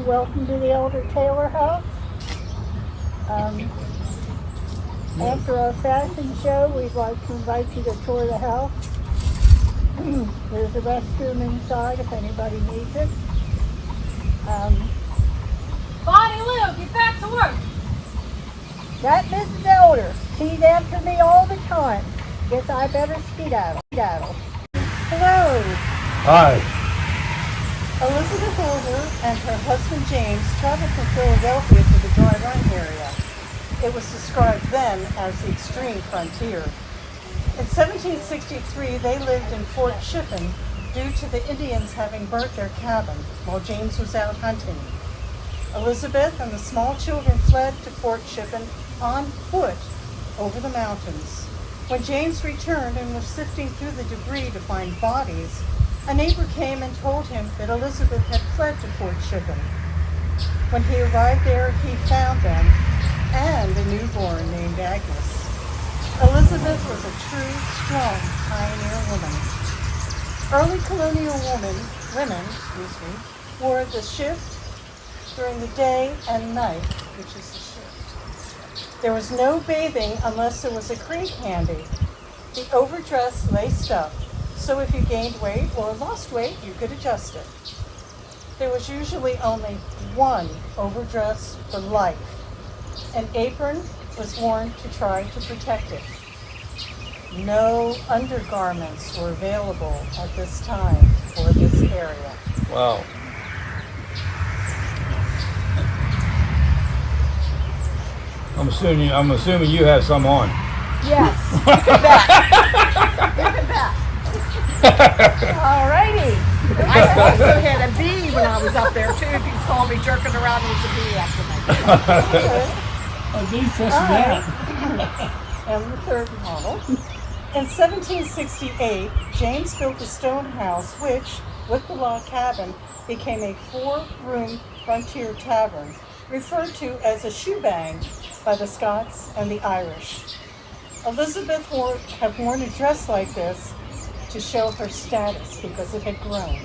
Welcome to the Elder Taylor house. After our fashion show, we'd like to invite you to tour the house. There's a restroom inside if anybody needs it. Bonnie Lou, get back to work. That Mrs. Elder, she's after me all the time. Guess I better skedaddle. Hello. Hi. Elizabeth Elder and her husband James traveled from Philadelphia to the Dry Run area. It was described then as the extreme frontier. In 1763, they lived in Fort Shippen due to the Indians having burnt their cabin while James was out hunting. Elizabeth and the small children fled to Fort Shippen on foot over the mountains. When James returned and was sifting through the debris to find bodies, a neighbor came and told him that Elizabeth had fled to Fort Shippen. When he arrived there, he found them and a newborn named Agnes. Elizabeth was a true, strong pioneer woman. Early colonial women wore the shift during the day and night, which is the shift. There was no bathing unless there was a creek handy. The overdress laced up, so if you gained weight or lost weight, you could adjust it. There was usually only one overdress for life. An apron was worn to try to protect it. No undergarments were available at this time for this area. Wow. I'm assuming you have some on. Yes. Look at that. Look at that. Alrighty. I also had a bee when I was up there too. If you saw me jerking around, there was a bee after me. A bee that. And the third model. In 1768, James built a stone house which, with the log cabin, became a 4-room frontier tavern, referred to as a shoebang by the Scots and the Irish. Elizabeth had worn a dress like this to show her status because it had grown.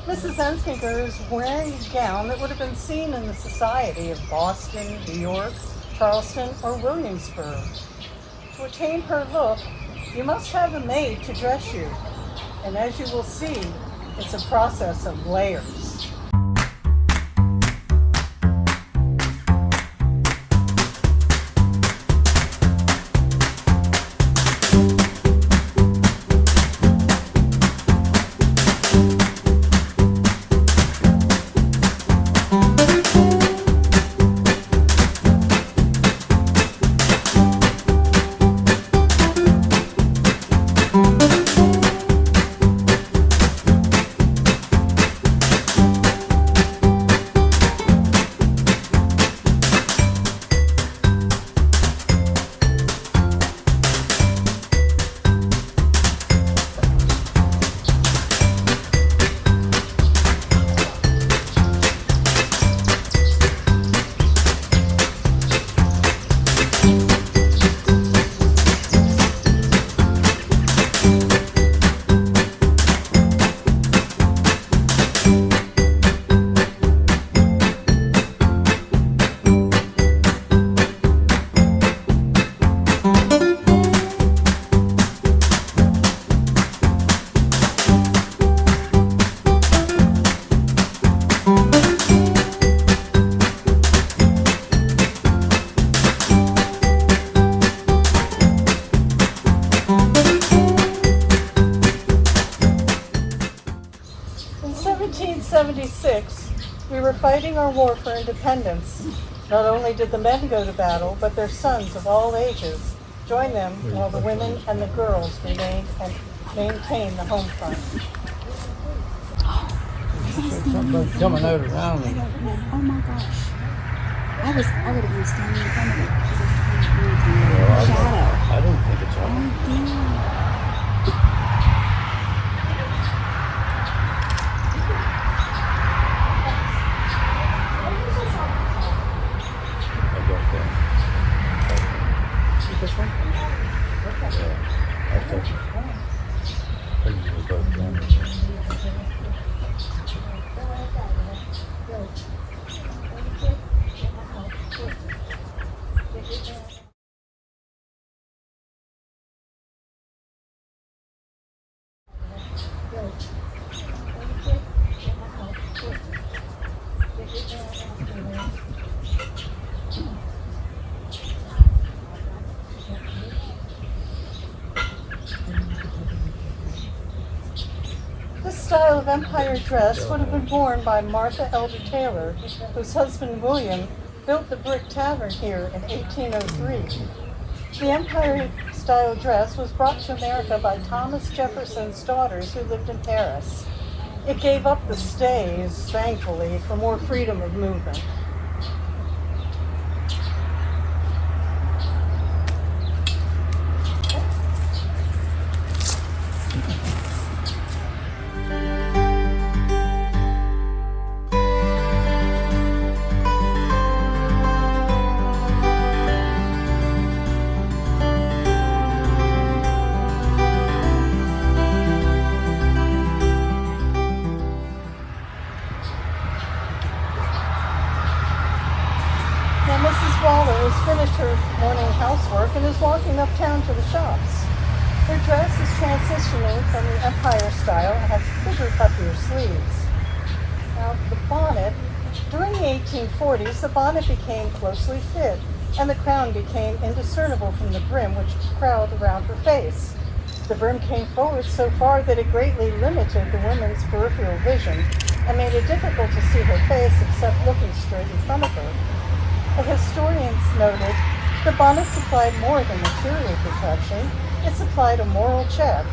Mrs. Ensminger is wearing a gown that would have been seen in the society of Boston, New York, Charleston, or Williamsburg. To attain her look, you must have a maid to dress you. And as you will see, it's a process of layers. In 1776, we were fighting our war for independence. Not only did the men go to battle, but their sons of all ages. Join them while the women and the girls remain and maintain the home front. Something coming out around me. Oh my gosh. I would have been standing in front of it because it's shadow. I don't think it's on. I got that. This one? Yeah, I took it. I think it was both cameras. This style of empire dress would have been worn by Martha Elder Taylor, whose husband William built the Brick Tavern here in 1803. The empire style dress was brought to America by Thomas Jefferson's daughters who lived in Paris. It gave up the stays, thankfully, for more freedom of movement. Now, Mrs. Waller has finished her morning housework and is walking uptown to the shops. Her dress is transitioning from the empire style and has bigger, puffier sleeves. Now, the bonnet, during the 1840s, the bonnet became closely fit and the crown became indiscernible from the brim which crowded around her face. The brim came forward so far that it greatly limited the woman's peripheral vision and made it difficult to see her face except looking straight in front of her. The historians noted the bonnet supplied more than material protection, it supplied a moral check.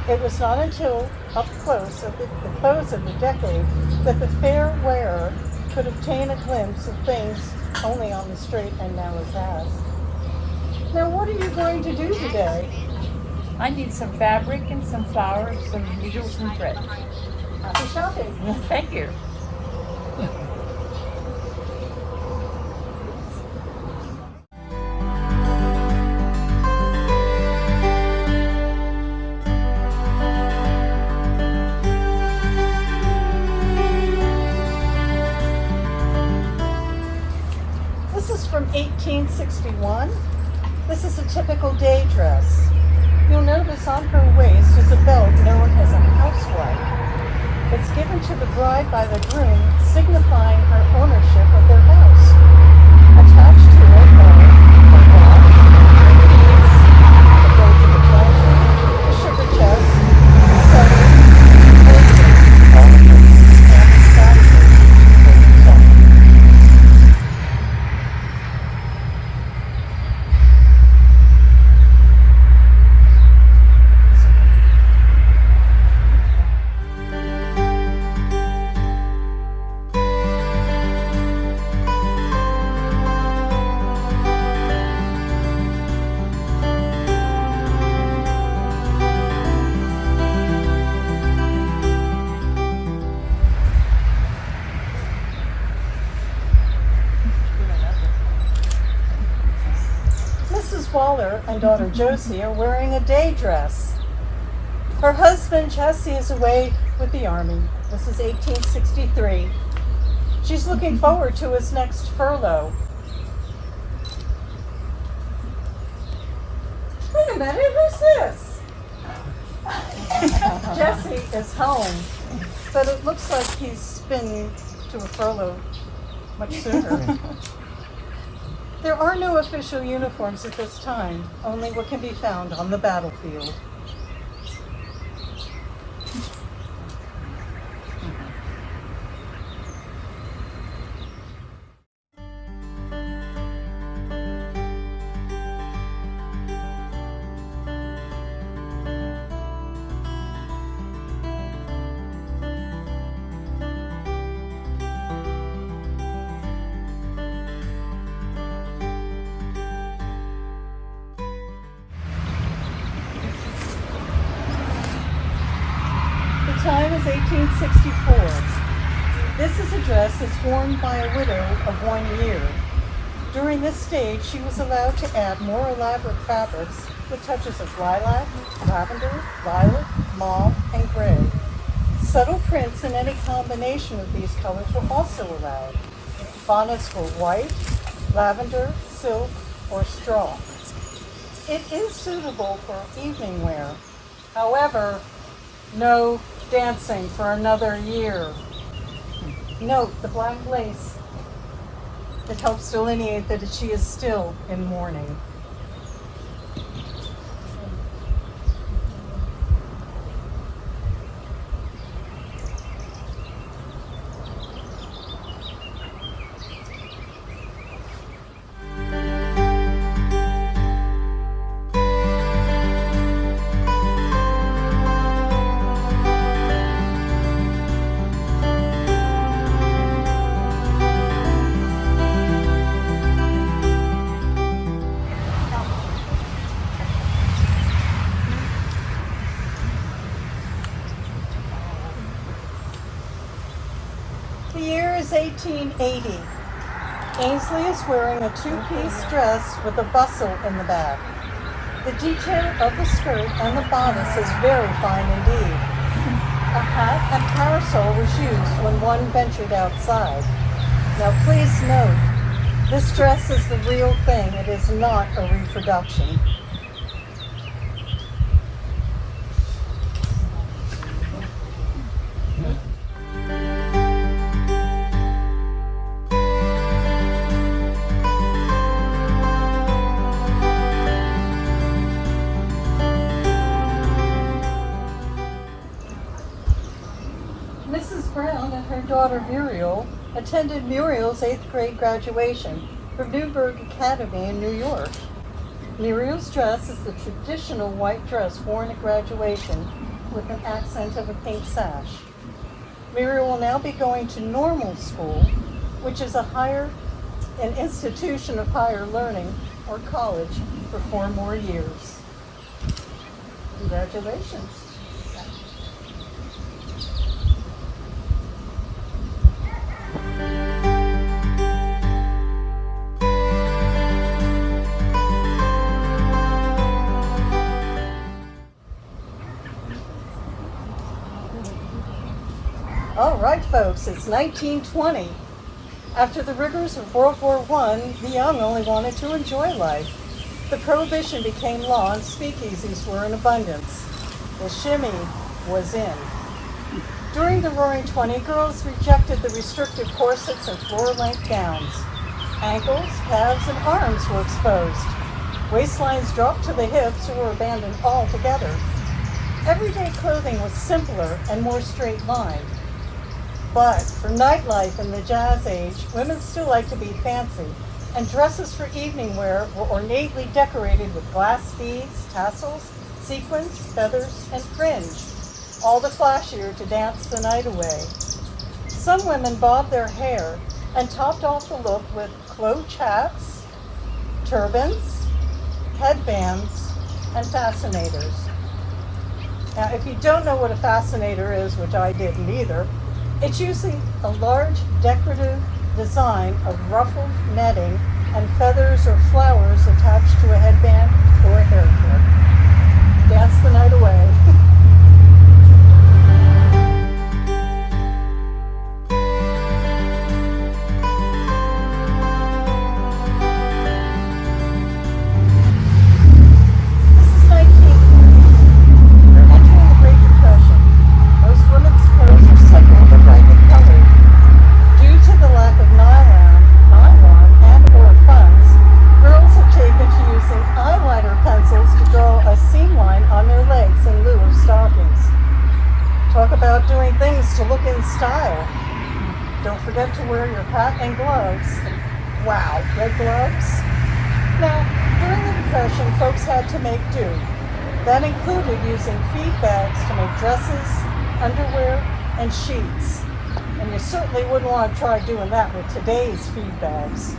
It was not until up close at the close of the decade that the fair wearer could obtain a glimpse of things only on the straight and narrow path. Now, what are you going to do today? I need some fabric and some flowers, some needles and thread. Happy shopping. Thank you. This is from 1861. This is a typical day dress. You'll notice on her waist is a belt known as a housewife. It's given to the bride by the groom, signifying her ownership of their house. Attached to it are a watch, keys, the go to the pantry, the sugar chest, sewing, ornaments, and statues. Mrs. Waller and daughter Josie are wearing a day dress. Her husband Jesse is away with the army. This is 1863. She's looking forward to his next furlough. Wait a minute, who's this? Jesse is home, but it looks like he's been to a furlough much sooner. There are no official uniforms at this time, only what can be found on the battlefield. 1864. This is a dress that's worn by a widow of 1 year. During this stage, she was allowed to add more elaborate fabrics with touches of lilac, lavender, violet, mauve, and gray. Subtle prints in any combination of these colors were also allowed. Bonnets were white, lavender, silk, or straw. It is suitable for evening wear. However, no dancing for another year. Note the black lace. It helps delineate that she is still in mourning. The year is 1880. Ainsley is wearing a two-piece dress with a bustle in the back. The detail of the skirt and the bodice is very fine indeed. A hat and parasol was used when one ventured outside. Now please note, this dress is the real thing. It is not a reproduction. Mrs. Brown and her daughter Muriel attended Muriel's 8th grade graduation from Newburgh Academy in New York. Muriel's dress is the traditional white dress worn at graduation with an accent of a pink sash. Muriel will now be going to normal school, which is an institution of higher learning, or college, for 4 more years. Congratulations. All right, folks, it's 1920. After the rigors of World War I, the young only wanted to enjoy life. The Prohibition became law and speakeasies were in abundance. The shimmy was in. During the Roaring 20, girls rejected the restrictive corsets and floor-length gowns. Ankles, calves, and arms were exposed. Waistlines dropped to the hips or were abandoned altogether. Everyday clothing was simpler and more straight-lined. But for nightlife in the Jazz Age, women still like to be fancy, and dresses for evening wear were ornately decorated with glass beads, tassels, sequins, feathers, and fringe, all the flashier to dance the night away. Some women bobbed their hair and topped off the look with cloche hats, turbans, headbands, and fascinators. Now, if you don't know what a fascinator is, which I didn't either, it's usually a large decorative design of ruffled netting and feathers or flowers attached to a headband or a hair clip. Dance the night away. To look in style. Don't forget to wear your hat and gloves. Wow, red gloves? Now, during the Depression, folks had to make do. That included using feed bags to make dresses, underwear, and sheets. And you certainly wouldn't want to try doing that with today's feed bags.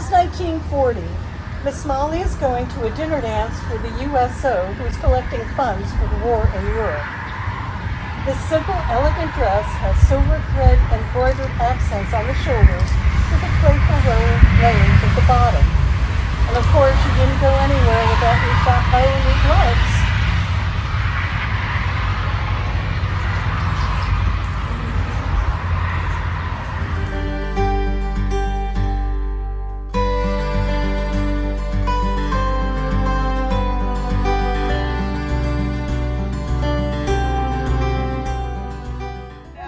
is 1940. Miss Molly is going to a dinner dance for the USO, who is collecting funds for the war in Europe. This simple, elegant dress has silver thread embroidered accents on the shoulders with a playful layers at the bottom. And of course, you didn't go anywhere without your chapeau and your gloves.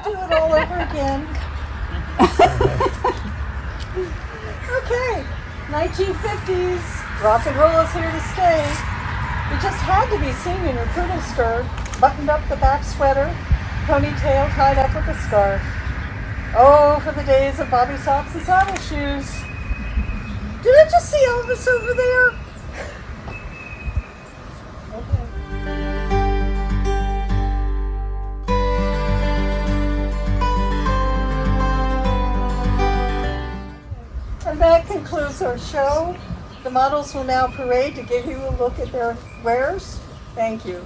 Do it all over again. Okay, 1950s. Rock and roll is here to stay. You just had to be seen in your poodle skirt, buttoned up the back sweater, ponytail tied up with a scarf. Oh, for the days of bobby socks and saddle shoes. Did I just see Elvis over there? Okay. And that concludes our show. The models will now parade to give you a look at their wares. Thank you.